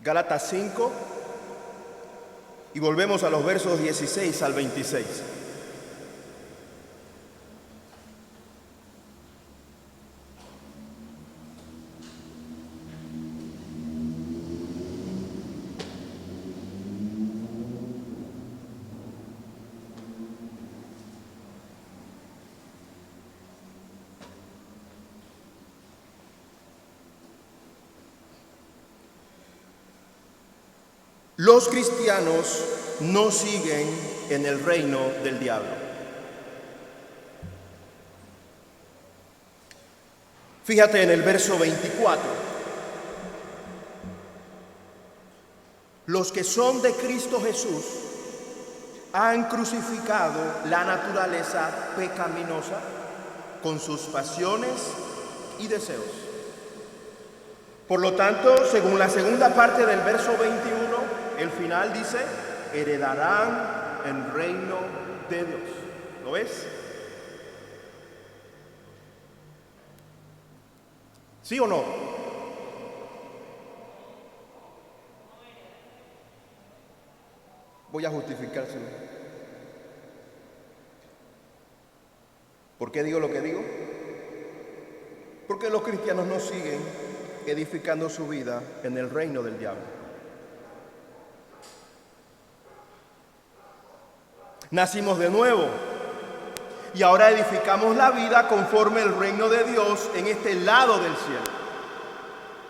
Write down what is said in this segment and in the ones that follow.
Gálatas 5, y volvemos a los versos 16 al 26. Los cristianos no siguen en el reino del diablo. Fíjate en el verso 24. Los que son de Cristo Jesús han crucificado la naturaleza pecaminosa con sus pasiones y deseos. Por lo tanto, según la segunda parte del verso 21, el final dice, heredarán el reino de Dios. ¿Lo ves? ¿Sí o no? Voy a justificárselo. ¿Por qué digo lo que digo? Porque los cristianos no siguen edificando su vida en el reino del diablo. Nacimos de nuevo y ahora edificamos la vida conforme el reino de Dios en este lado del cielo.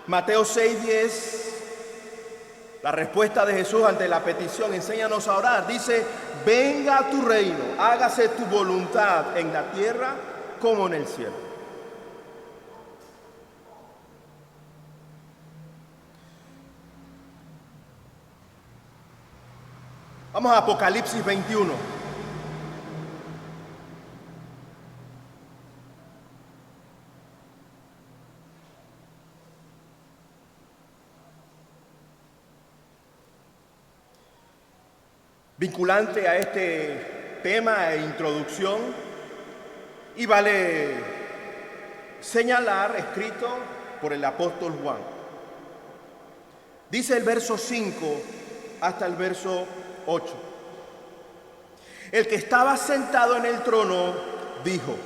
Mateo 6:10, la respuesta de Jesús ante la petición, enséñanos a orar, dice, venga tu reino, hágase tu voluntad en la tierra como en el cielo. Vamos a Apocalipsis 21. Vinculante a este tema e introducción, y vale señalar, escrito por el apóstol Juan. Dice el verso 5 hasta el verso 8. El que estaba sentado en el trono dijo,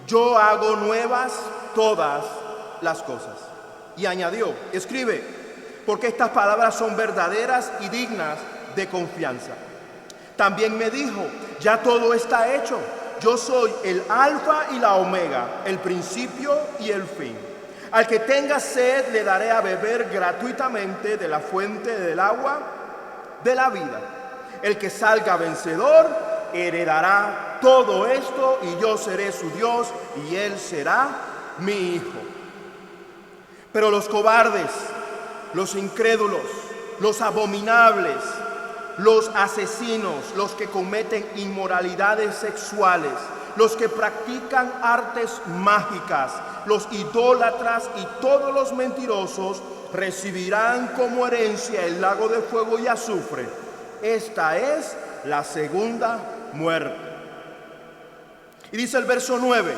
yo hago nuevas todas las cosas. Y añadió, escribe, porque estas palabras son verdaderas y dignas de confianza. También me dijo, ya todo está hecho. Yo soy el alfa y la omega, el principio y el fin. Al que tenga sed le daré a beber gratuitamente de la fuente del agua de la vida. El que salga vencedor heredará todo esto y yo seré su Dios y él será mi hijo. Pero los cobardes, los incrédulos, los abominables, los asesinos, los que cometen inmoralidades sexuales, los que practican artes mágicas, los idólatras y todos los mentirosos recibirán como herencia el lago de fuego y azufre. Esta es la segunda muerte. Y dice el verso 9,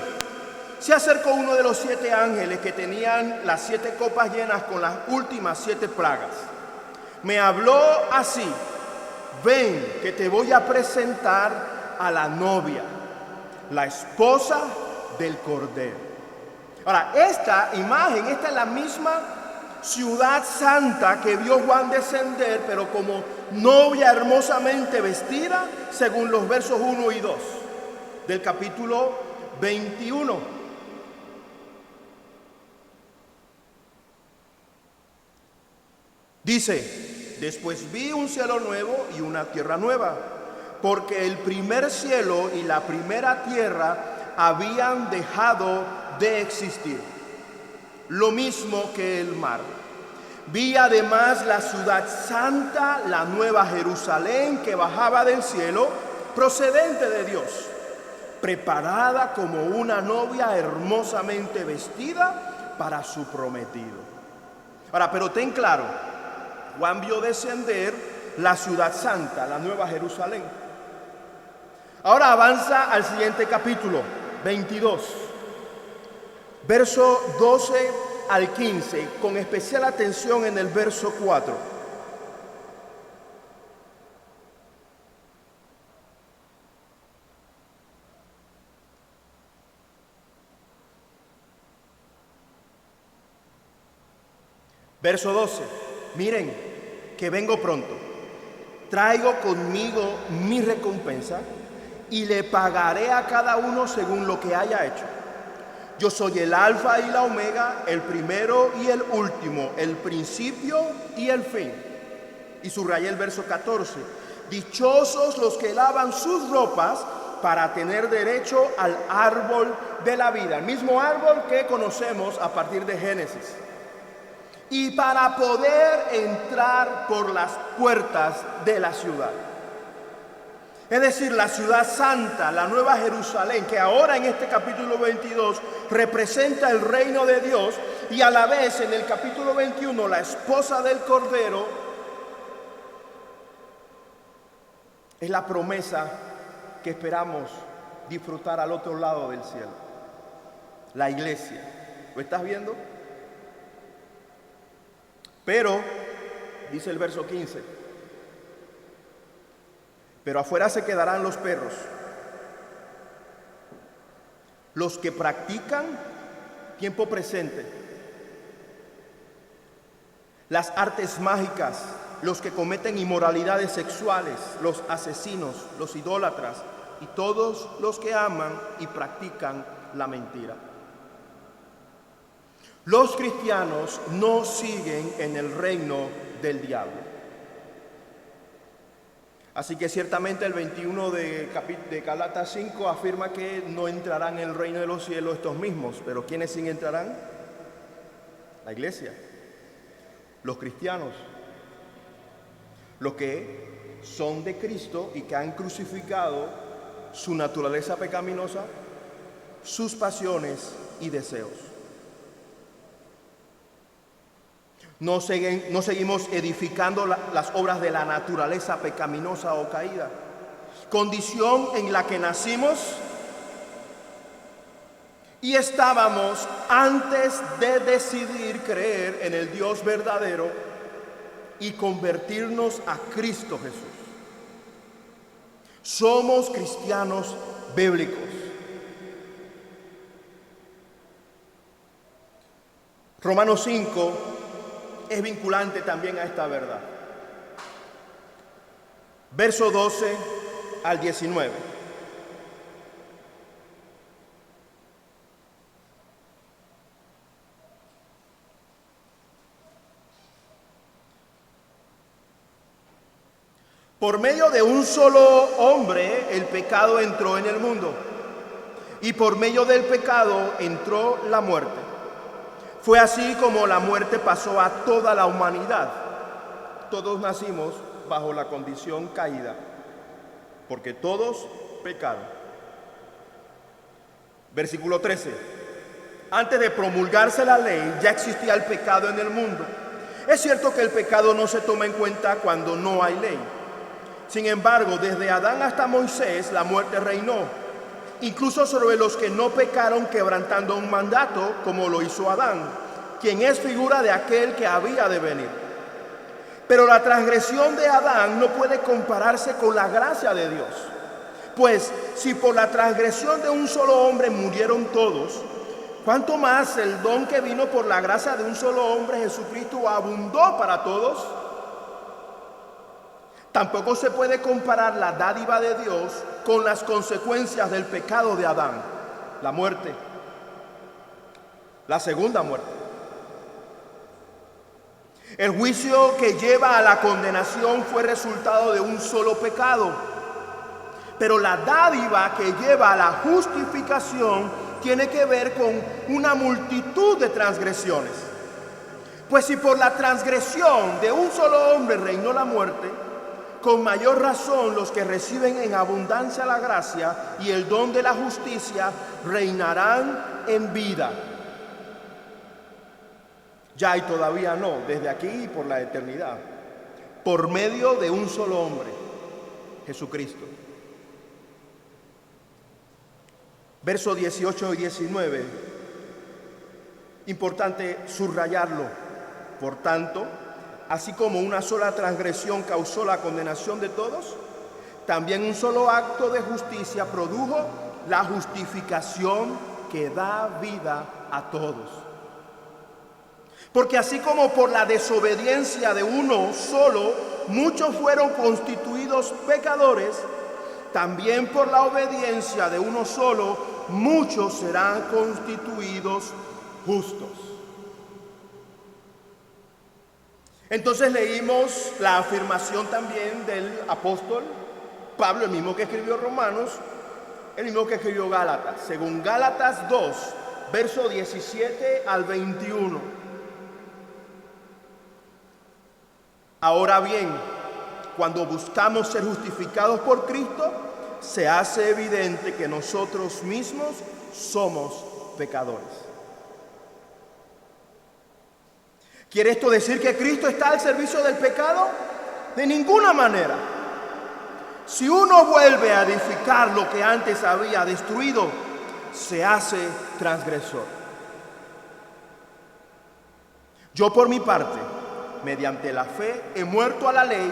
se acercó uno de los 7 ángeles que tenían las 7 copas llenas con las últimas 7 plagas. Me habló así, ven que te voy a presentar a la novia, la esposa del Cordero. Ahora, esta imagen, esta es la misma ciudad santa que vio Juan descender, pero como novia hermosamente vestida, según los versos 1 y 2 del capítulo 21. Dice, después vi un cielo nuevo y una tierra nueva, porque el primer cielo y la primera tierra habían dejado de existir, lo mismo que el mar. Vi además la ciudad santa, la nueva Jerusalén, que bajaba del cielo, procedente de Dios, preparada como una novia hermosamente vestida para su prometido. Ahora, pero ten claro, Juan vio descender la ciudad santa, la nueva Jerusalén. Ahora avanza al siguiente capítulo, 22, verso 12 al 15, con especial atención en el verso 4. Verso 12. Miren que vengo pronto. Traigo conmigo mi recompensa y le pagaré a cada uno según lo que haya hecho. Yo soy el alfa y la omega, el primero y el último, el principio y el fin. Y subrayé el verso 14. Dichosos los que lavan sus ropas para tener derecho al árbol de la vida, el mismo árbol que conocemos a partir de Génesis, y para poder entrar por las puertas de la ciudad. Es decir, la ciudad santa, la nueva Jerusalén, que ahora en este capítulo 22 representa el reino de Dios, y a la vez en el capítulo 21 la esposa del Cordero, es la promesa que esperamos disfrutar al otro lado del cielo. La iglesia. ¿Lo estás viendo? Pero, dice el verso 15, pero afuera se quedarán los perros, los que practican tiempo presente, las artes mágicas, los que cometen inmoralidades sexuales, los asesinos, los idólatras y todos los que aman y practican la mentira. Los cristianos no siguen en el reino del diablo. Así que ciertamente el 21 de Gálatas 5 afirma que no entrarán en el reino de los cielos estos mismos. Pero ¿quiénes sí entrarán? La iglesia, los cristianos, los que son de Cristo y que han crucificado su naturaleza pecaminosa, sus pasiones y deseos. No seguimos edificando las obras de la naturaleza pecaminosa o caída, condición en la que nacimos y estábamos antes de decidir creer en el Dios verdadero y convertirnos a Cristo Jesús. Somos cristianos bíblicos. Romanos 5 es vinculante también a esta verdad. Verso 12 al 19. Por medio de un solo hombre el pecado entró en el mundo, y por medio del pecado entró la muerte. Fue así como la muerte pasó a toda la humanidad. Todos nacimos bajo la condición caída, porque todos pecaron. Versículo 13. Antes de promulgarse la ley, ya existía el pecado en el mundo. Es cierto que el pecado no se toma en cuenta cuando no hay ley. Sin embargo, desde Adán hasta Moisés, la muerte reinó, incluso sobre los que no pecaron quebrantando un mandato, como lo hizo Adán, quien es figura de aquel que había de venir. Pero la transgresión de Adán no puede compararse con la gracia de Dios. Pues si por la transgresión de un solo hombre murieron todos, ¿cuánto más el don que vino por la gracia de un solo hombre, Jesucristo, abundó para todos? Tampoco se puede comparar la dádiva de Dios con las consecuencias del pecado de Adán, la muerte, la segunda muerte. El juicio que lleva a la condenación fue resultado de un solo pecado, pero la dádiva que lleva a la justificación tiene que ver con una multitud de transgresiones. Pues si por la transgresión de un solo hombre reinó la muerte, con mayor razón los que reciben en abundancia la gracia y el don de la justicia reinarán en vida. Ya y todavía no, desde aquí y por la eternidad, por medio de un solo hombre, Jesucristo. Versos 18 y 19, importante subrayarlo. Por tanto, así como una sola transgresión causó la condenación de todos, también un solo acto de justicia produjo la justificación que da vida a todos. Porque así como por la desobediencia de uno solo, muchos fueron constituidos pecadores, también por la obediencia de uno solo, muchos serán constituidos justos. Entonces leímos la afirmación también del apóstol Pablo, el mismo que escribió Romanos, el mismo que escribió Gálatas, según Gálatas 2, verso 17 al 21. Ahora bien, cuando buscamos ser justificados por Cristo, se hace evidente que nosotros mismos somos pecadores. ¿Quiere esto decir que Cristo está al servicio del pecado? De ninguna manera. Si uno vuelve a edificar lo que antes había destruido, se hace transgresor. Yo por mi parte, mediante la fe, he muerto a la ley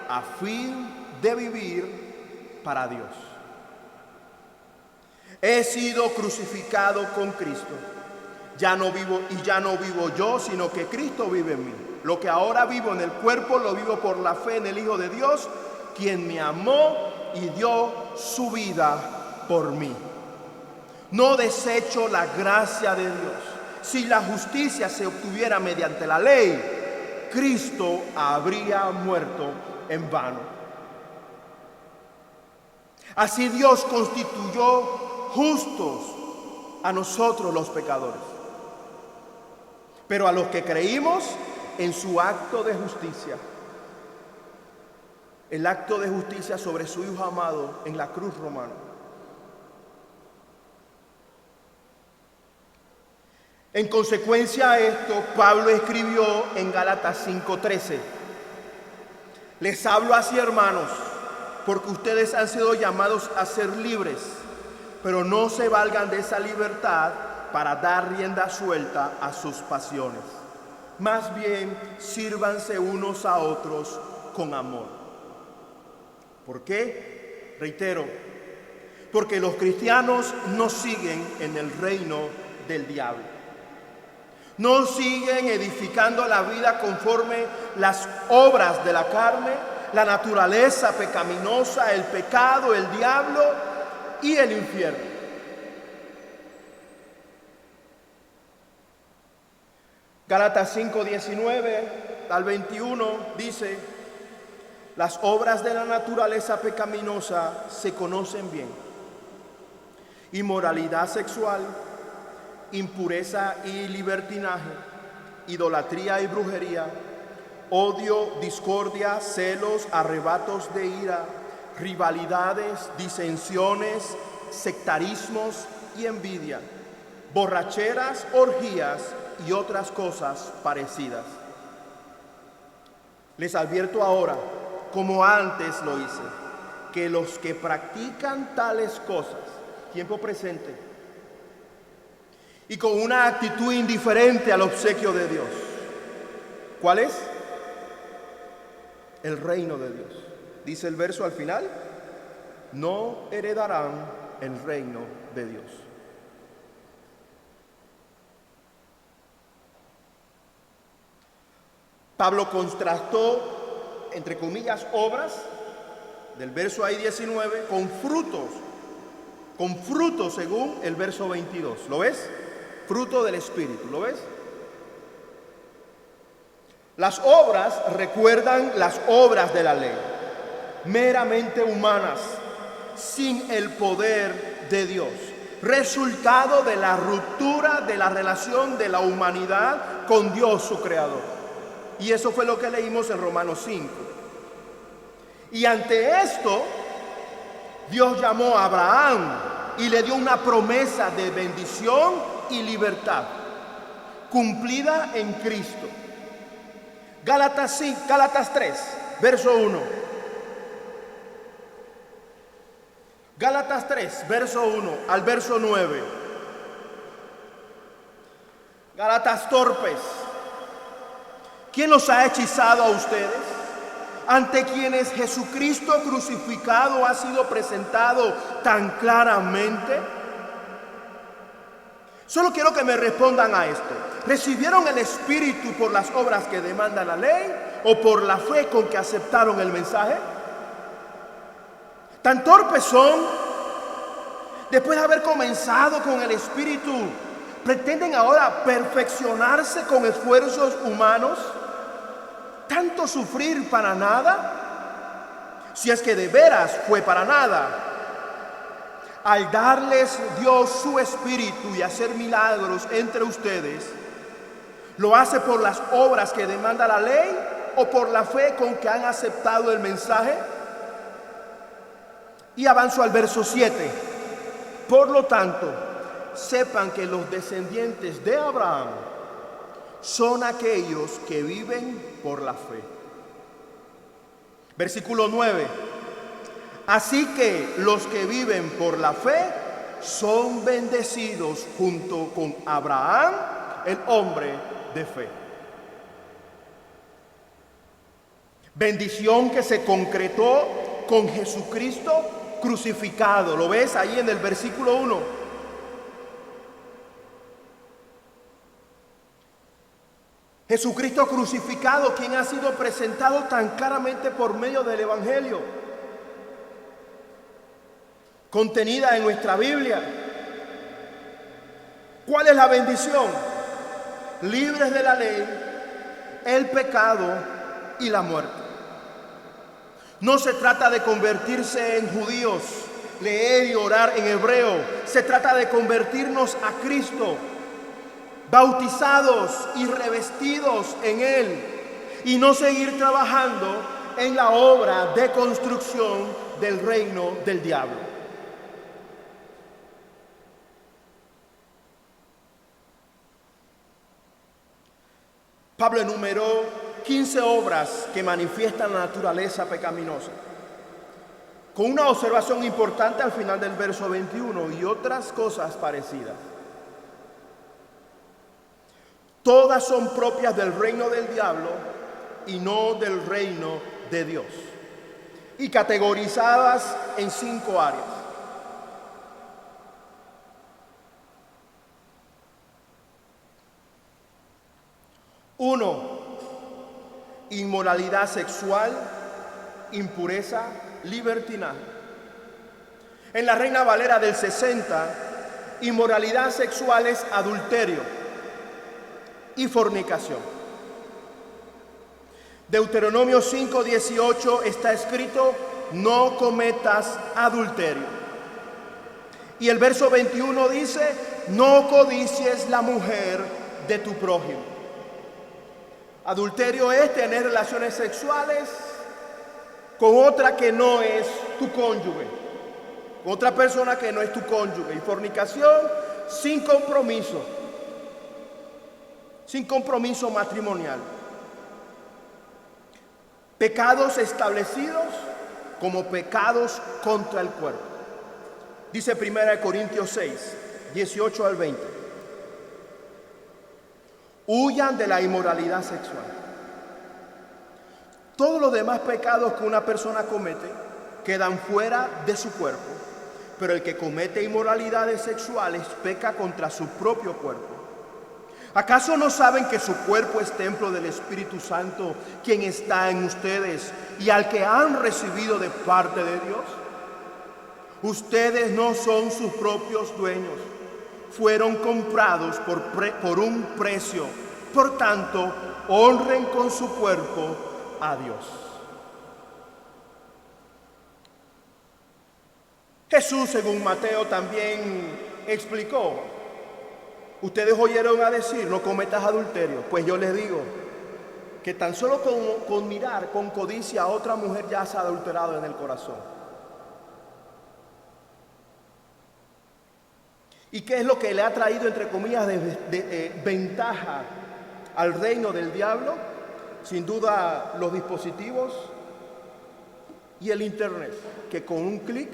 a fin de vivir para Dios. He sido crucificado con Cristo. Ya no vivo yo, sino que Cristo vive en mí. Lo que ahora vivo en el cuerpo lo vivo por la fe en el Hijo de Dios, quien me amó y dio su vida por mí. No desecho la gracia de Dios. Si la justicia se obtuviera mediante la ley, Cristo habría muerto en vano. Así Dios constituyó justos a nosotros los pecadores, pero a los que creímos en su acto de justicia, el acto de justicia sobre su Hijo amado en la cruz romana. En consecuencia a esto, Pablo escribió en Gálatas 5:13: les hablo así, hermanos, porque ustedes han sido llamados a ser libres, pero no se valgan de esa libertad para dar rienda suelta a sus pasiones. Más bien, sírvanse unos a otros con amor. ¿Por qué? Reitero, porque los cristianos no siguen en el reino del diablo. No siguen edificando la vida conforme las obras de la carne, la naturaleza pecaminosa, el pecado, el diablo y el infierno. Gálatas 5:19 al 21 dice: las obras de la naturaleza pecaminosa se conocen bien: inmoralidad sexual, impureza y libertinaje, idolatría y brujería, odio, discordia, celos, arrebatos de ira, rivalidades, disensiones, sectarismos y envidia, borracheras, orgías y otras cosas parecidas. Les advierto ahora, como antes lo hice, que los que practican tales cosas, tiempo presente, y con una actitud indiferente al obsequio de Dios, ¿cuál es? El reino de Dios. Dice el verso al final: no heredarán el reino de Dios. Pablo contrastó, entre comillas, obras, del verso ahí 19, con frutos según el verso 22. ¿Lo ves? Fruto del Espíritu, ¿lo ves? Las obras recuerdan las obras de la ley, meramente humanas, sin el poder de Dios, resultado de la ruptura de la relación de la humanidad con Dios, su Creador. Y eso fue lo que leímos en Romanos 5. Y ante esto, Dios llamó a Abraham y le dio una promesa de bendición y libertad, cumplida en Cristo. Gálatas 3, verso 1. Gálatas 3, verso 1 al verso 9. Gálatas torpes, ¿quién los ha hechizado a ustedes? Ante quienes Jesucristo crucificado ha sido presentado tan claramente. Solo quiero que me respondan a esto. ¿Recibieron el Espíritu por las obras que demanda la ley o por la fe con que aceptaron el mensaje? Tan torpes son, después de haber comenzado con el Espíritu, pretenden ahora perfeccionarse con esfuerzos humanos. ¿Tanto sufrir para nada? Si es que de veras fue para nada. Al darles Dios su Espíritu y hacer milagros entre ustedes, ¿lo hace por las obras que demanda la ley o por la fe con que han aceptado el mensaje? Y avanzo al verso 7. Por lo tanto, sepan que los descendientes de Abraham son aquellos que viven por la fe. Versículo 9. Así que los que viven por la fe son bendecidos junto con Abraham, el hombre de fe. Bendición que se concretó con Jesucristo crucificado. ¿Lo ves ahí en el versículo 1? Jesucristo crucificado, quien ha sido presentado tan claramente por medio del Evangelio, contenida en nuestra Biblia. ¿Cuál es la bendición? Libres de la ley, el pecado y la muerte. No se trata de convertirse en judíos, leer y orar en hebreo. Se trata de convertirnos a Cristo, bautizados y revestidos en Él, y no seguir trabajando en la obra de construcción del reino del diablo. Pablo enumeró 15 obras que manifiestan la naturaleza pecaminosa, con una observación importante al final del verso 21 y otras cosas parecidas. Todas son propias del reino del diablo y no del reino de Dios, y categorizadas en 5 áreas. Uno, inmoralidad sexual, impureza, libertinaje. En la Reina Valera del 60, inmoralidad sexual es adulterio y fornicación. Deuteronomio 5:18 está escrito: no cometas adulterio. Y el verso 21 dice: no codicies la mujer de tu prójimo. Adulterio es tener relaciones sexuales con otra que no es tu cónyuge, con otra persona que no es tu cónyuge. Y fornicación sin compromiso matrimonial. Pecados establecidos como pecados contra el cuerpo. Dice 1 Corintios 6, 18 al 20. Huyan de la inmoralidad sexual. Todos los demás pecados que una persona comete quedan fuera de su cuerpo, pero el que comete inmoralidades sexuales peca contra su propio cuerpo. ¿Acaso no saben que su cuerpo es templo del Espíritu Santo, quien está en ustedes y al que han recibido de parte de Dios? Ustedes no son sus propios dueños. Fueron comprados por un precio. Por tanto, honren con su cuerpo a Dios. Jesús, según Mateo, también explicó: ustedes oyeron a decir, no cometas adulterio. Pues yo les digo que tan solo con mirar con codicia a otra mujer ya se ha adulterado en el corazón. ¿Y qué es lo que le ha traído, entre comillas, ventaja al reino del diablo? Sin duda, los dispositivos y el internet, que con un clic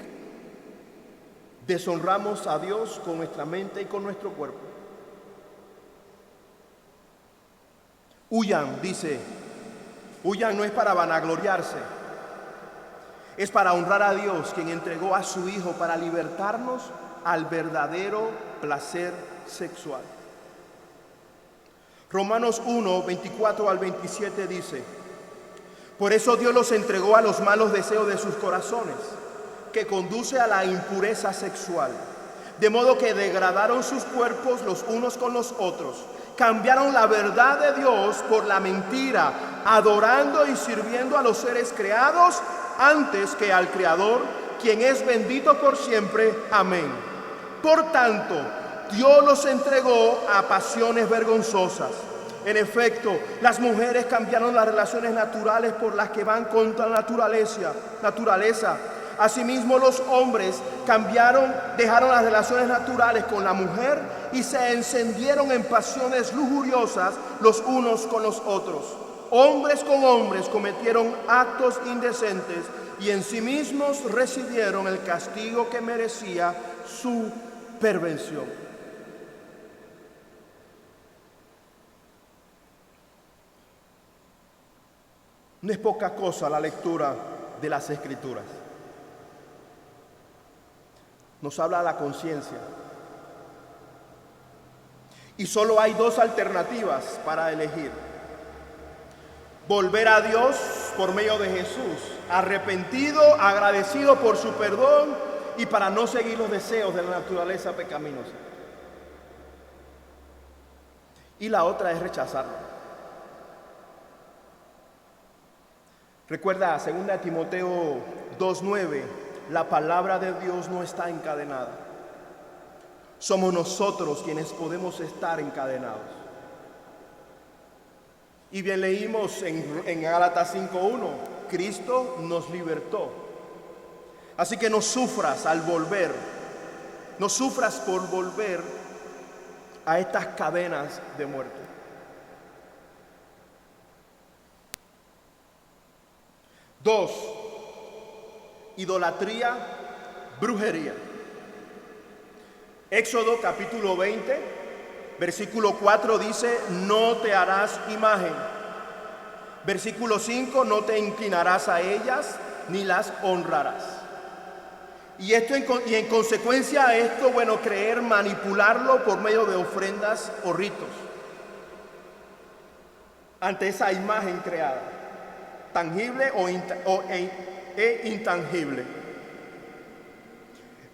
deshonramos a Dios con nuestra mente y con nuestro cuerpo. Huyan, dice. Huyan no es para vanagloriarse, es para honrar a Dios, quien entregó a su Hijo para libertarnos al verdadero placer sexual. Romanos 1, 24 al 27 dice: por eso Dios los entregó a los malos deseos de sus corazones, que conduce a la impureza sexual, de modo que degradaron sus cuerpos los unos con los otros, cambiaron la verdad de Dios por la mentira, adorando y sirviendo a los seres creados antes que al Creador, quien es bendito por siempre. Amén. Por tanto, Dios los entregó a pasiones vergonzosas. En efecto, las mujeres cambiaron las relaciones naturales por las que van contra la naturaleza. Asimismo, los hombres dejaron las relaciones naturales con la mujer y se encendieron en pasiones lujuriosas los unos con los otros. Hombres con hombres cometieron actos indecentes y en sí mismos recibieron el castigo que merecía su perversión. No es poca cosa la lectura de las Escrituras. Nos habla a la conciencia. Y solo hay dos alternativas para elegir: volver a Dios por medio de Jesús, arrepentido, agradecido por su perdón y para no seguir los deseos de la naturaleza pecaminosa. Y la otra es rechazarlo. Recuerda 2 Timoteo 2:9, la palabra de Dios no está encadenada. Somos nosotros quienes podemos estar encadenados. Y bien leímos en Gálatas 5:1, Cristo nos libertó. Así que no sufras al volver, no sufras por volver a estas cadenas de muerte. 2. Idolatría, brujería. Éxodo capítulo 20, versículo 4 dice: no te harás imagen. Versículo 5: no te inclinarás a ellas ni las honrarás. Y en consecuencia a esto, creer manipularlo por medio de ofrendas o ritos ante esa imagen creada, tangible e intangible.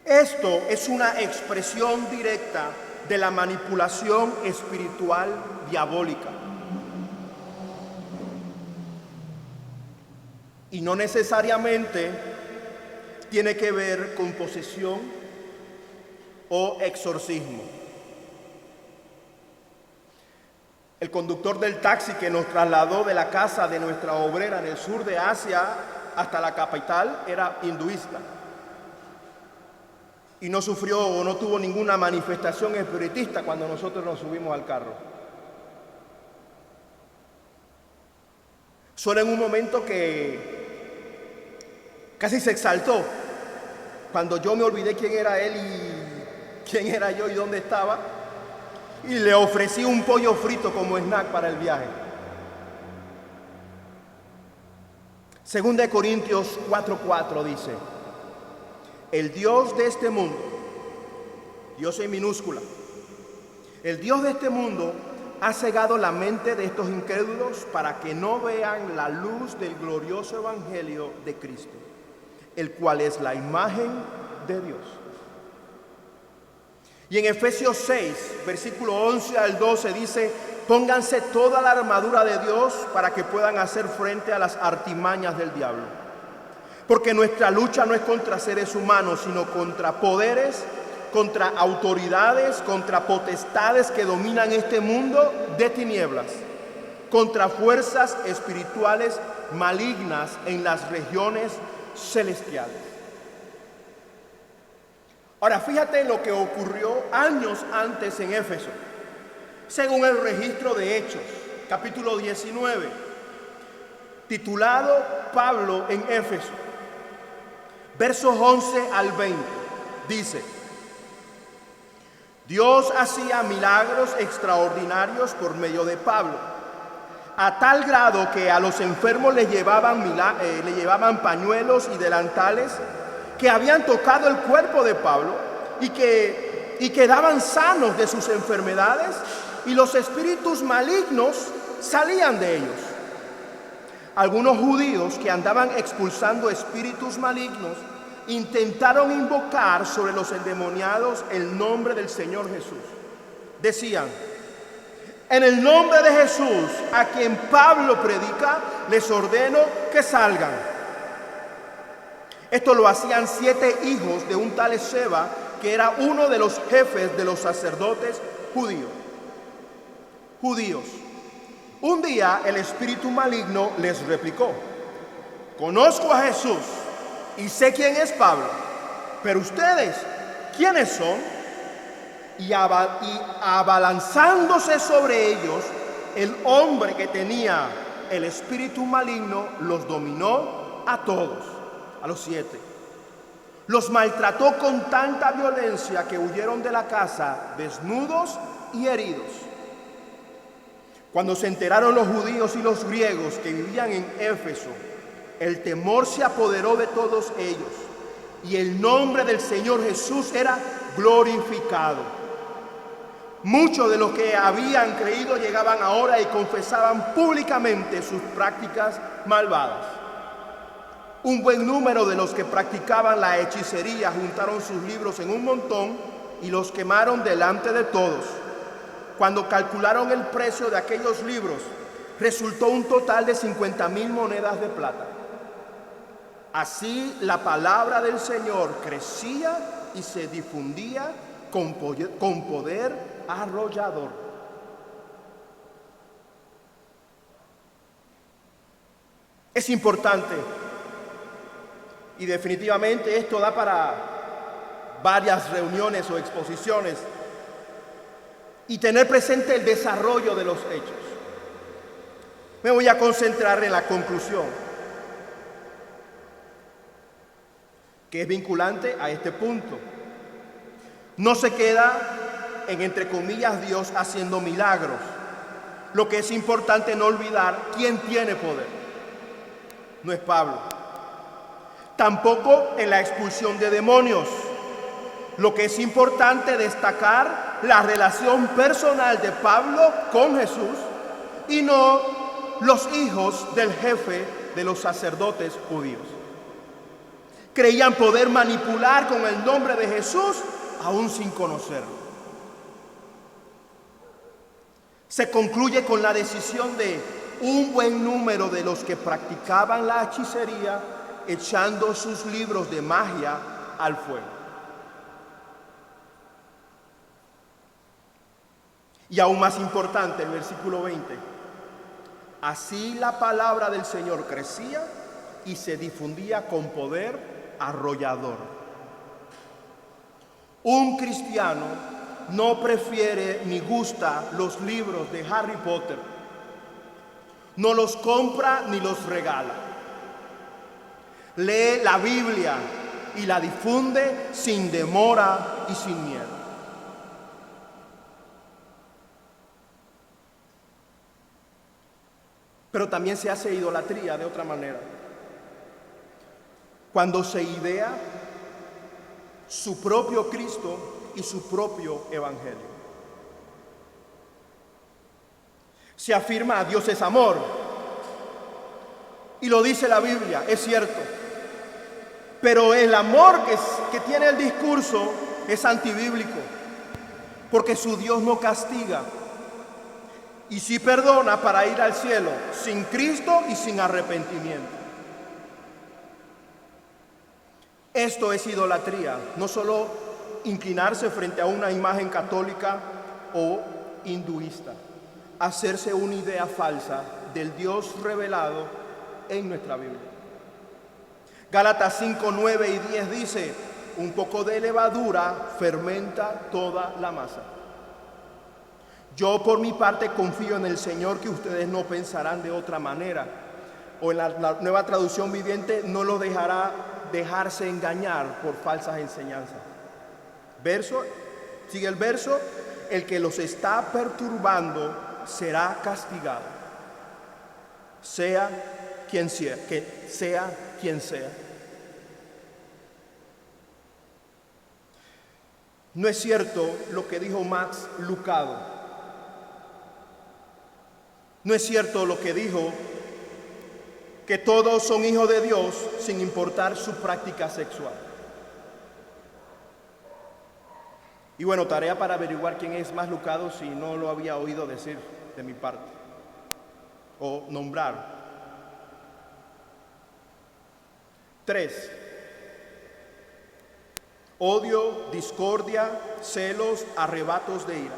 Esto es una expresión directa de la manipulación espiritual diabólica. Y no necesariamente tiene que ver con posesión o exorcismo. El conductor del taxi que nos trasladó de la casa de nuestra obrera en el sur de Asia hasta la capital era hinduista y no sufrió o no tuvo ninguna manifestación espiritista cuando nosotros nos subimos al carro. Solo en un momento que casi se exaltó cuando yo me olvidé quién era él y quién era yo y dónde estaba, y le ofrecí un pollo frito como snack para el viaje. 2 Corintios 4:4 dice: el Dios de este mundo, Dios en minúscula, el Dios de este mundo ha cegado la mente de estos incrédulos para que no vean la luz del glorioso evangelio de Cristo, el cual es la imagen de Dios. Y en Efesios 6, versículo 11 al 12 dice: pónganse toda la armadura de Dios para que puedan hacer frente a las artimañas del diablo. Porque nuestra lucha no es contra seres humanos, sino contra poderes, contra autoridades, contra potestades que dominan este mundo de tinieblas, contra fuerzas espirituales malignas en las regiones celestiales. Ahora, fíjate lo que ocurrió años antes en Éfeso. Según el registro de Hechos, capítulo 19, titulado Pablo en Éfeso, versos 11 al 20, dice: Dios hacía milagros extraordinarios por medio de Pablo, a tal grado que a los enfermos le llevaban pañuelos y delantales que habían tocado el cuerpo de Pablo y quedaban sanos de sus enfermedades, y los espíritus malignos salían de ellos. Algunos judíos que andaban expulsando espíritus malignos intentaron invocar sobre los endemoniados el nombre del Señor Jesús. Decían: en el nombre de Jesús, a quien Pablo predica, les ordeno que salgan. Esto lo hacían 7 hijos de un tal Esceva, que era uno de los jefes de los sacerdotes judíos. Un día el espíritu maligno les replicó: conozco a Jesús y sé quién es Pablo, pero ustedes, ¿quiénes son? Y abalanzándose sobre ellos, el hombre que tenía el espíritu maligno los dominó a todos, a los 7. Los maltrató con tanta violencia que huyeron de la casa desnudos y heridos. Cuando se enteraron los judíos y los griegos que vivían en Éfeso, el temor se apoderó de todos ellos y el nombre del Señor Jesús era glorificado. Muchos de los que habían creído llegaban ahora y confesaban públicamente sus prácticas malvadas. Un buen número de los que practicaban la hechicería juntaron sus libros en un montón y los quemaron delante de todos. Cuando calcularon el precio de aquellos libros, resultó un total de 50,000 monedas de plata. Así la palabra del Señor crecía y se difundía con poder arrollador. Es importante, y definitivamente esto da para varias reuniones o exposiciones, y tener presente el desarrollo de los hechos. Me voy a concentrar en la conclusión, que es vinculante a este punto. No se queda en, entre comillas, Dios haciendo milagros. Lo que es importante no olvidar quién tiene poder. No es Pablo. Tampoco en la expulsión de demonios. Lo que es importante destacar la relación personal de Pablo con Jesús y no los hijos del jefe de los sacerdotes judíos. Creían poder manipular con el nombre de Jesús aún sin conocerlo. Se concluye con la decisión de un buen número de los que practicaban la hechicería echando sus libros de magia al fuego. Y aún más importante, el versículo 20. Así la palabra del Señor crecía y se difundía con poder arrollador. Un cristiano no prefiere ni gusta los libros de Harry Potter. No los compra ni los regala. Lee la Biblia y la difunde sin demora y sin miedo. Pero también se hace idolatría de otra manera. Cuando se idea su propio Cristo y su propio Evangelio. Se afirma: Dios es amor. Y lo dice la Biblia, es cierto. Pero el amor que tiene el discurso es antibíblico. Porque su Dios no castiga. Y sí perdona para ir al cielo sin Cristo y sin arrepentimiento. Esto es idolatría, no solo inclinarse frente a una imagen católica o hinduista, hacerse una idea falsa del Dios revelado en nuestra Biblia. Gálatas 5, 9 y 10 dice: un poco de levadura fermenta toda la masa. Yo por mi parte confío en el Señor que ustedes no pensarán de otra manera. O en la Nueva Traducción Viviente: no lo dejará dejarse engañar por falsas enseñanzas. Sigue el verso: el que los está perturbando será castigado, sea quien sea, quien sea. No es cierto lo que dijo Max Lucado. No es cierto lo que dijo, que todos son hijos de Dios sin importar su práctica sexual. Y bueno, tarea para averiguar quién es más Lucado si no lo había oído decir de mi parte o nombrar. 3. Odio, discordia, celos, arrebatos de ira.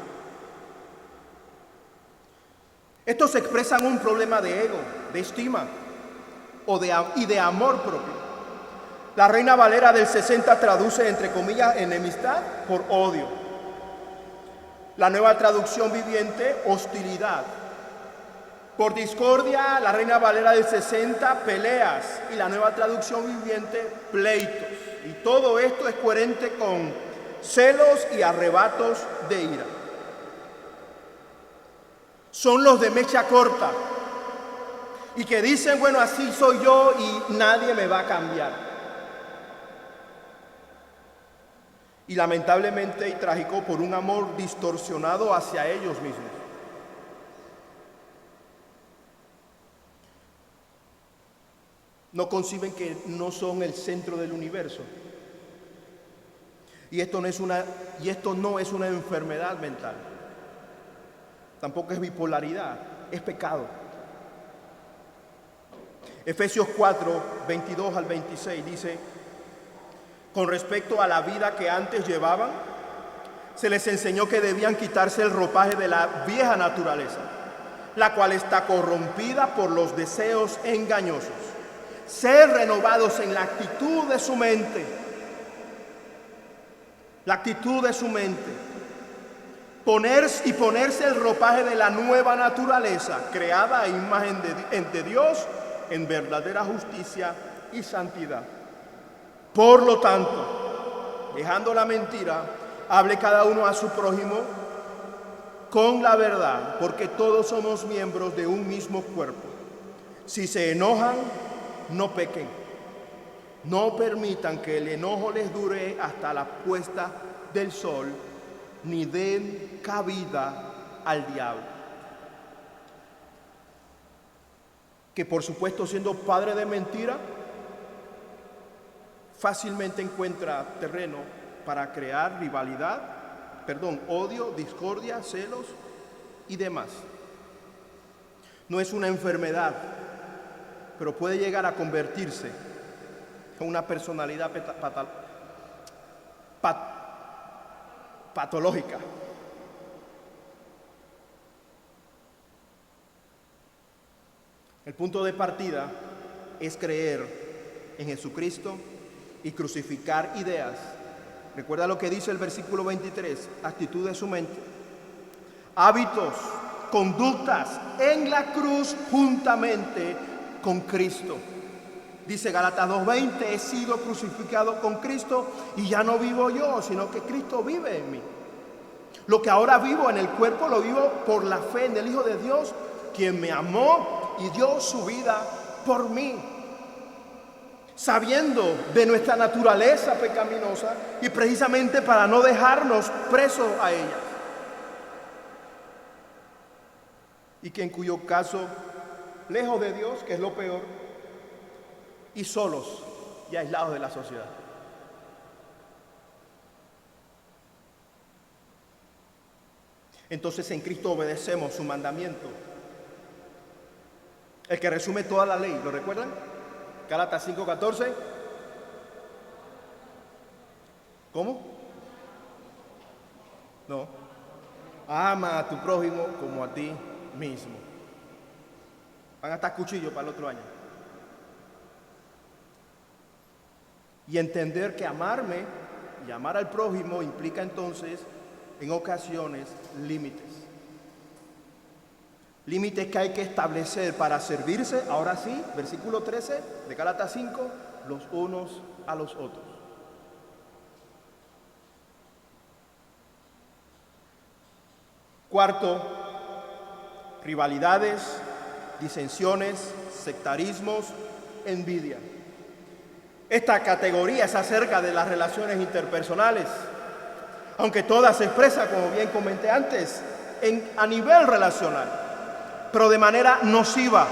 Estos expresan un problema de ego, de estima y de amor propio. La Reina Valera del 60 traduce, entre comillas, enemistad por odio. La Nueva Traducción Viviente, hostilidad. Por discordia, la Reina Valera del 60, peleas. Y la Nueva Traducción Viviente, pleitos. Y todo esto es coherente con celos y arrebatos de ira. Son los de mecha corta y que dicen, bueno, así soy yo y nadie me va a cambiar. Y lamentablemente y trágico, por un amor distorsionado hacia ellos mismos. No conciben que no son el centro del universo. Y esto no es una enfermedad mental. Tampoco es bipolaridad, es pecado. Efesios 4, 22 al 26 dice: con respecto a la vida que antes llevaban, se les enseñó que debían quitarse el ropaje de la vieja naturaleza, la cual está corrompida por los deseos engañosos. Ser renovados en la actitud de su mente. La actitud de su mente. Ponerse el ropaje de la nueva naturaleza, creada a imagen de Dios, en verdadera justicia y santidad. Por lo tanto, dejando la mentira, hable cada uno a su prójimo con la verdad, porque todos somos miembros de un mismo cuerpo. Si se enojan, no pequen. No permitan que el enojo les dure hasta la puesta del sol, ni den cabida al diablo, que por supuesto, siendo padre de mentira, fácilmente encuentra terreno para crear odio, discordia, celos y demás. No es una enfermedad, pero puede llegar a convertirse en una personalidad patológica. El punto de partida es creer en Jesucristo y crucificar ideas. Recuerda lo que dice el versículo 23, actitud de su mente, hábitos, conductas en la cruz juntamente con Cristo. Dice Gálatas 2:20, he sido crucificado con Cristo y ya no vivo yo, sino que Cristo vive en mí. Lo que ahora vivo en el cuerpo lo vivo por la fe en el Hijo de Dios, quien me amó y dio su vida por mí. Sabiendo de nuestra naturaleza pecaminosa y precisamente para no dejarnos presos a ella. Y que en cuyo caso, lejos de Dios, que es lo peor, y solos y aislados de la sociedad. Entonces en Cristo obedecemos su mandamiento, el que resume toda la ley. ¿Lo recuerdan? Gálatas 5:14. ¿Cómo? No. Ama a tu prójimo como a ti mismo. Van a estar cuchillos para el otro año. Y entender que amarme y amar al prójimo implica entonces, en ocasiones, límites. Límites que hay que establecer para servirse, ahora sí, versículo 13 de Gálatas 5, los unos a los otros. Cuarto, rivalidades, disensiones, sectarismos, envidia. Esta categoría es acerca de las relaciones interpersonales, aunque todas se expresan, como bien comenté antes, a nivel relacional. pero de manera nociva.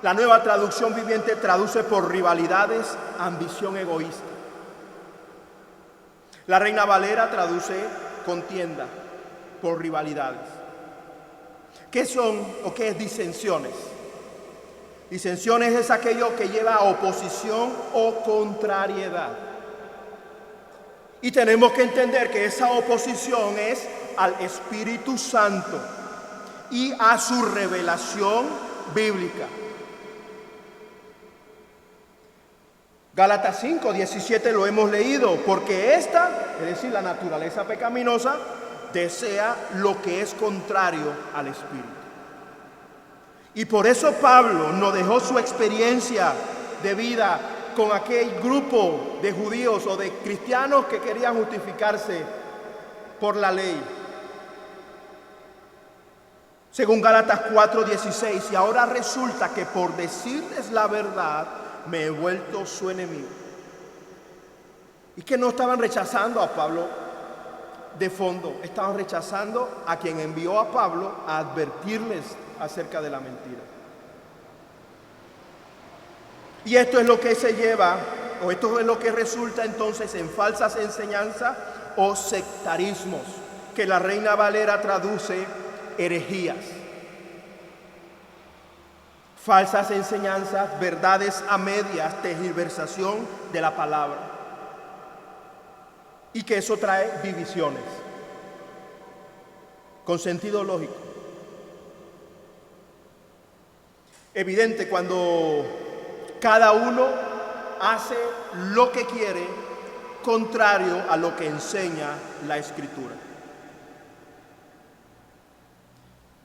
La Nueva Traducción Viviente traduce por rivalidades, ambición egoísta. La Reina Valera traduce contienda por rivalidades. ¿Qué son o qué es disensiones? Disensiones es aquello que lleva a oposición o contrariedad. Y tenemos que entender que esa oposición es al Espíritu Santo y a su revelación bíblica. Gálatas 5:17 lo hemos leído, porque esta, es decir, la naturaleza pecaminosa, desea lo que es contrario al Espíritu. Y por eso Pablo nos dejó su experiencia de vida con aquel grupo de judíos o de cristianos que querían justificarse por la ley. Según Gálatas 4:16, y ahora resulta que por decirles la verdad me he vuelto su enemigo. Y que no estaban rechazando a Pablo de fondo, estaban rechazando a quien envió a Pablo a advertirles acerca de la mentira. Y esto es lo que se lleva, o esto es lo que resulta entonces en falsas enseñanzas o sectarismos, que la Reina Valera traduce herejías. Falsas enseñanzas, verdades a medias, tergiversación de la palabra. Y que eso trae divisiones, con sentido lógico. Evidente cuando cada uno hace lo que quiere contrario a lo que enseña la Escritura.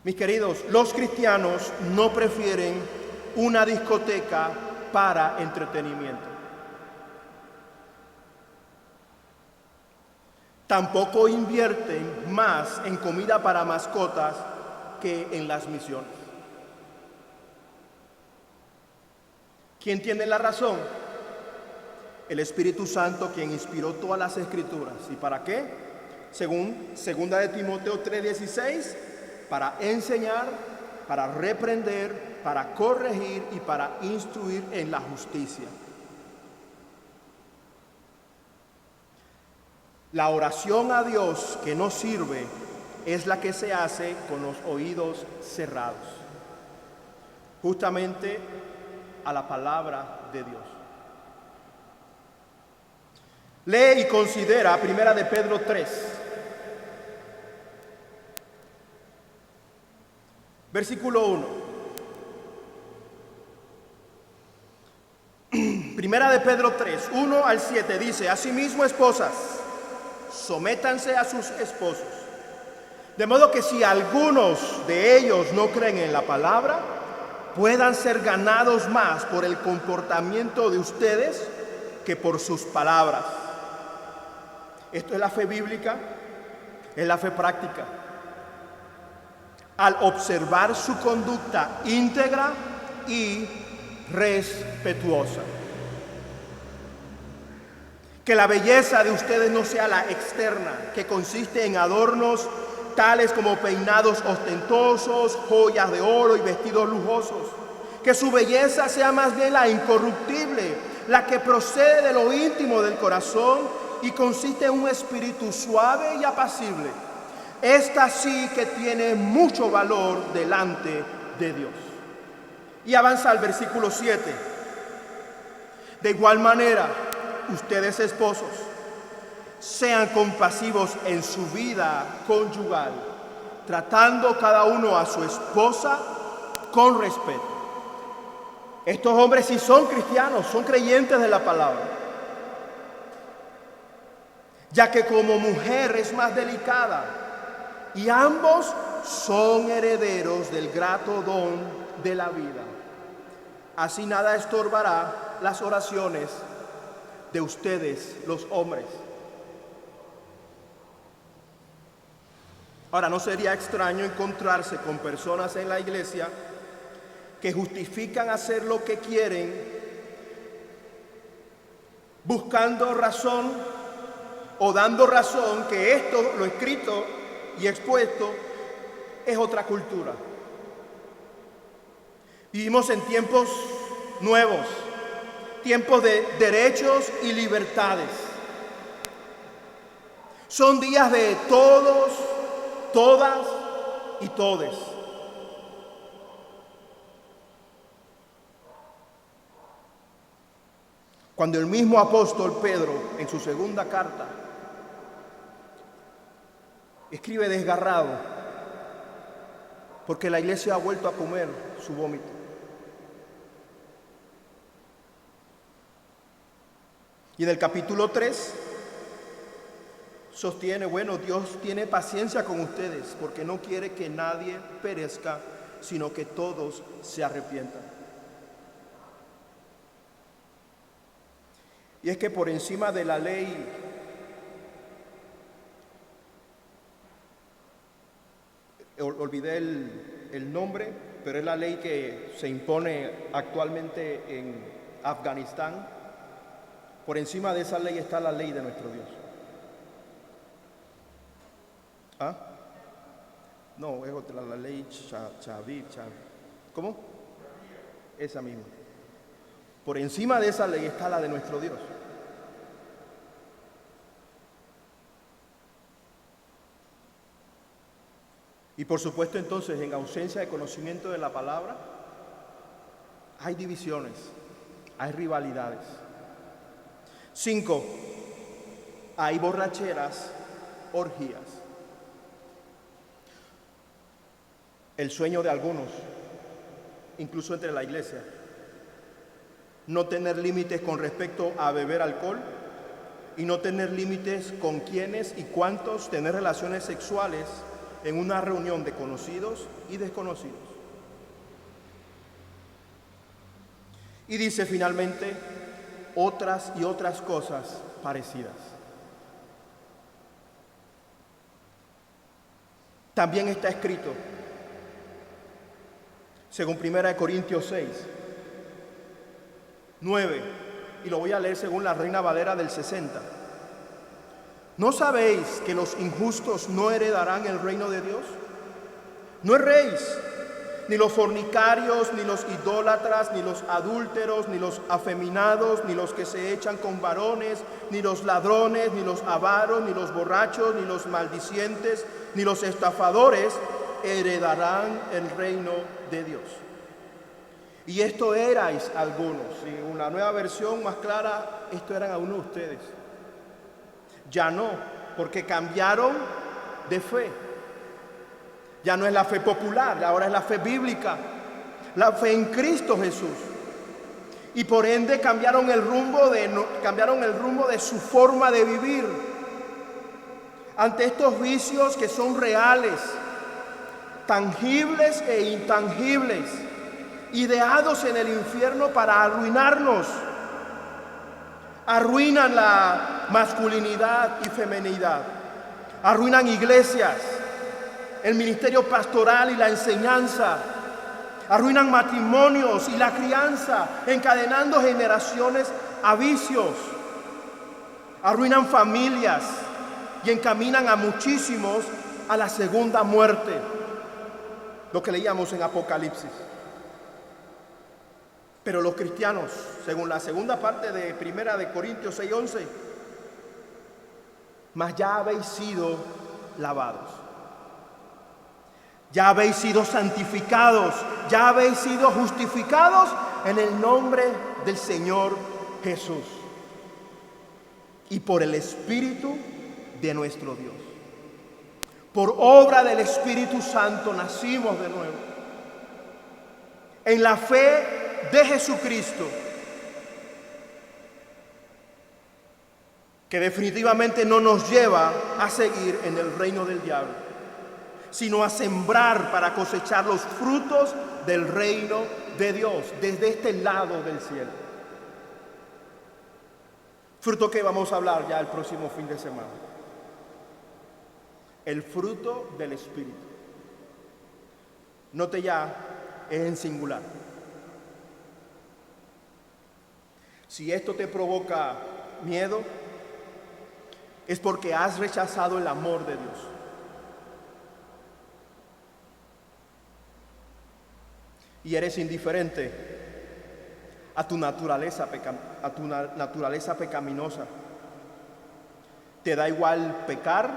Mis queridos, los cristianos no prefieren una discoteca para entretenimiento. Tampoco invierten más en comida para mascotas que en las misiones. ¿Quién tiene la razón? El Espíritu Santo, quien inspiró todas las Escrituras. ¿Y para qué? Según 2 Timoteo 3:16, para enseñar, para reprender, para corregir y para instruir en la justicia. La oración a Dios que nos sirve es la que se hace con los oídos cerrados, justamente a la palabra de Dios. Lee y considera 1 de Pedro 3. Versículo 1. Primera de Pedro 3, 1 al 7 dice: asimismo, esposas, sométanse a sus esposos, de modo que si algunos de ellos no creen en la palabra, puedan ser ganados más por el comportamiento de ustedes que por sus palabras. Esto es la fe bíblica, es la fe práctica. Al observar su conducta íntegra y respetuosa. Que la belleza de ustedes no sea la externa, que consiste en adornos tales como peinados ostentosos, joyas de oro y vestidos lujosos. Que su belleza sea más bien la incorruptible, la que procede de lo íntimo del corazón y consiste en un espíritu suave y apacible. Esta sí que tiene mucho valor delante de Dios. Y avanza al versículo 7. De igual manera, ustedes esposos, sean compasivos en su vida conyugal, tratando cada uno a su esposa con respeto. Estos hombres sí son cristianos, son creyentes de la palabra, ya que como mujer es más delicada y ambos son herederos del grato don de la vida. Así nada estorbará las oraciones de ustedes, los hombres. Ahora, no sería extraño encontrarse con personas en la iglesia que justifican hacer lo que quieren, buscando razón o dando razón que esto, lo escrito y expuesto, es otra cultura. Vivimos en tiempos nuevos, tiempos de derechos y libertades. Son días de todos, todas y todes. Cuando el mismo apóstol Pedro, en su segunda carta, escribe desgarrado, porque la iglesia ha vuelto a comer su vómito. Y en el capítulo 3 sostiene, bueno, Dios tiene paciencia con ustedes porque no quiere que nadie perezca, sino que todos se arrepientan. Y es que por encima de la ley olvidé el nombre, pero es la ley que se impone actualmente en Afganistán. Por encima de esa ley está la ley de nuestro Dios. ¿Ah? No, es otra, la ley Chaví. ¿Cómo? Esa misma. Por encima de esa ley está la de nuestro Dios. Y por supuesto entonces, en ausencia de conocimiento de la palabra, hay divisiones, hay rivalidades. 5, hay borracheras, orgías. El sueño de algunos, incluso entre la iglesia, no tener límites con respecto a beber alcohol y no tener límites con quiénes y cuántos tener relaciones sexuales en una reunión de conocidos y desconocidos. Y dice finalmente otras y otras cosas parecidas. También está escrito, según 1 Corintios 6, 9, y lo voy a leer según la Reina Valera del 60. ¿No sabéis que los injustos no heredarán el reino de Dios? No erréis, ni los fornicarios, ni los idólatras, ni los adúlteros, ni los afeminados, ni los que se echan con varones, ni los ladrones, ni los avaros, ni los borrachos, ni los maldicientes, ni los estafadores heredarán el reino de Dios. Y esto erais algunos. Y una nueva versión más clara, esto eran algunos de ustedes. Ya no, porque cambiaron de fe. Ya no es la fe popular, ahora es la fe bíblica, la fe en Cristo Jesús. Y por ende cambiaron el rumbo de su forma de vivir ante estos vicios que son reales, tangibles e intangibles, ideados en el infierno para arruinarnos. Arruinan la masculinidad y feminidad, arruinan iglesias, el ministerio pastoral y la enseñanza, arruinan matrimonios y la crianza, encadenando generaciones a vicios, arruinan familias y encaminan a muchísimos a la segunda muerte, lo que leíamos en Apocalipsis. Pero los cristianos, según la segunda parte de 1 Corintios 6:11, mas ya habéis sido lavados, ya habéis sido santificados, ya habéis sido justificados en el nombre del Señor Jesús y por el Espíritu de nuestro Dios. Por obra del Espíritu Santo nacimos de nuevo en la fe de Jesucristo, que definitivamente no nos lleva a seguir en el reino del diablo, sino a sembrar para cosechar los frutos del reino de Dios desde este lado del cielo. Fruto que vamos a hablar ya el próximo fin de semana. El fruto del Espíritu. Note ya, es en singular. Si esto te provoca miedo, es porque has rechazado el amor de Dios. y eres indiferente a tu naturaleza pecaminosa. Te da igual pecar,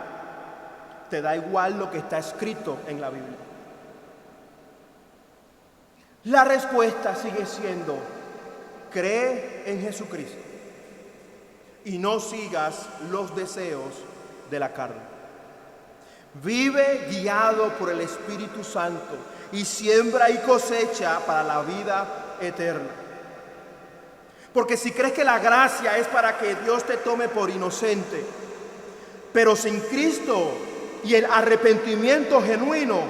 te da igual lo que está escrito en la Biblia. La respuesta sigue siendo: cree en Jesucristo y no sigas los deseos de la carne. Vive guiado por el Espíritu Santo y siembra y cosecha para la vida eterna. Porque si crees que la gracia es para que Dios te tome por inocente, pero sin Cristo y el arrepentimiento genuino,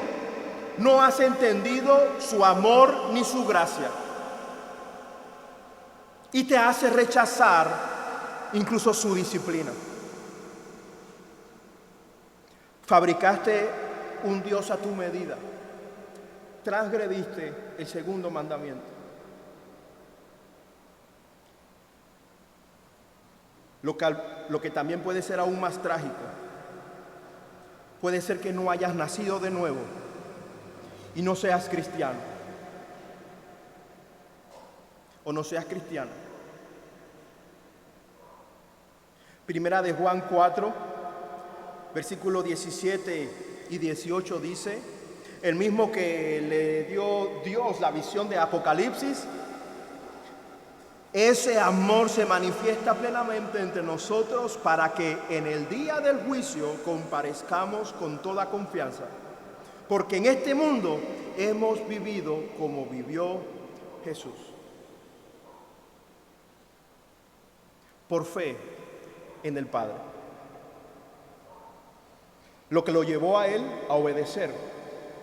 no has entendido su amor ni su gracia. Y te hace rechazar incluso su disciplina. Fabricaste un Dios a tu medida. Transgrediste el segundo mandamiento. Lo que también puede ser aún más trágico, puede ser que no hayas nacido de nuevo y no seas cristiano. O no seas cristiano. Primera de Juan 4, versículos 17 y 18 dice: el mismo que le dio Dios la visión de Apocalipsis, ese amor se manifiesta plenamente entre nosotros para que en el día del juicio comparezcamos con toda confianza. Porque en este mundo hemos vivido como vivió Jesús. Por fe en el Padre. Lo que lo llevó a él a obedecer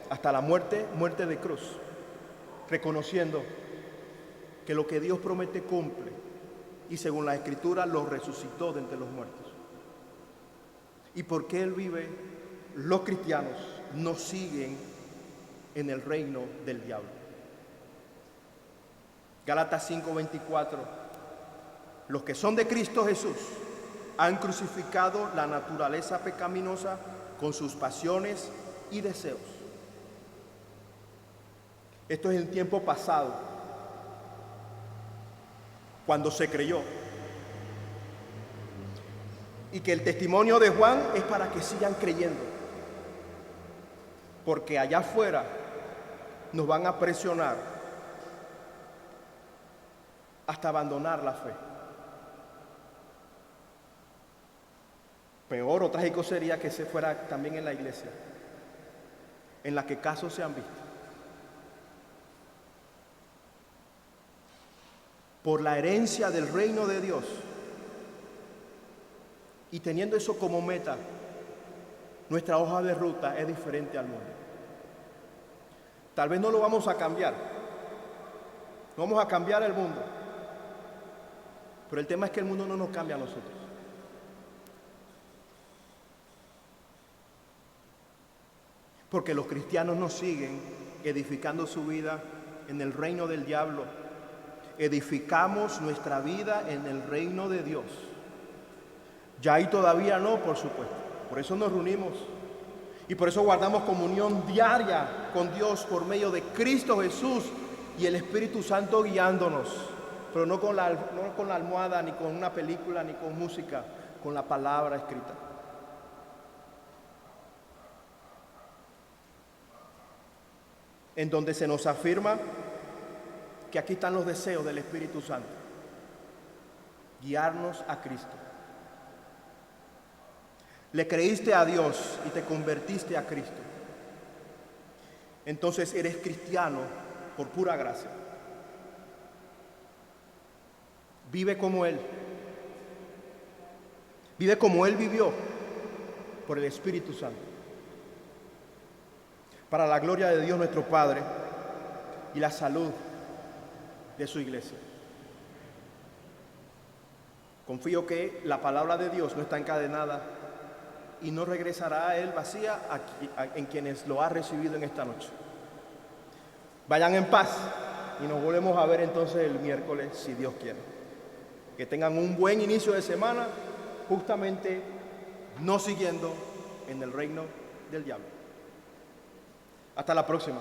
hasta la muerte de cruz, reconociendo que lo que Dios promete cumple, y según la Escritura lo resucitó de entre los muertos. Y porque él vive, los cristianos no siguen en el reino del diablo. Gálatas 5:24: los que son de Cristo Jesús han crucificado la naturaleza pecaminosa con sus pasiones y deseos. Esto es el tiempo pasado, cuando se creyó. Y que el testimonio de Juan es para que sigan creyendo. Porque allá afuera nos van a presionar hasta abandonar la fe. Peor o trágico sería que se fuera también en la iglesia, en la que casos se han visto. Por la herencia del reino de Dios y teniendo eso como meta, nuestra hoja de ruta es diferente al mundo. Tal vez no lo vamos a cambiar, no vamos a cambiar el mundo, pero el tema es que el mundo no nos cambia a nosotros. Porque los cristianos no siguen edificando su vida en el reino del diablo. Edificamos nuestra vida en el reino de Dios. Ya ahí todavía no, por supuesto. Por eso nos reunimos. Y por eso guardamos comunión diaria con Dios por medio de Cristo Jesús y el Espíritu Santo guiándonos. Pero no con la almohada, ni con una película, ni con música, con la palabra escrita. En donde se nos afirma que aquí están los deseos del Espíritu Santo: guiarnos a Cristo. Le creíste a Dios y te convertiste a Cristo. Entonces eres cristiano por pura gracia. Vive como Él. Vive como Él vivió, por el Espíritu Santo. Para la gloria de Dios nuestro Padre y la salud de su iglesia. Confío que la palabra de Dios no está encadenada y no regresará a Él vacía en quienes lo ha recibido en esta noche. Vayan en paz y nos volvemos a ver entonces el miércoles, si Dios quiere. Que tengan un buen inicio de semana, justamente no siguiendo en el reino del diablo. Hasta la próxima.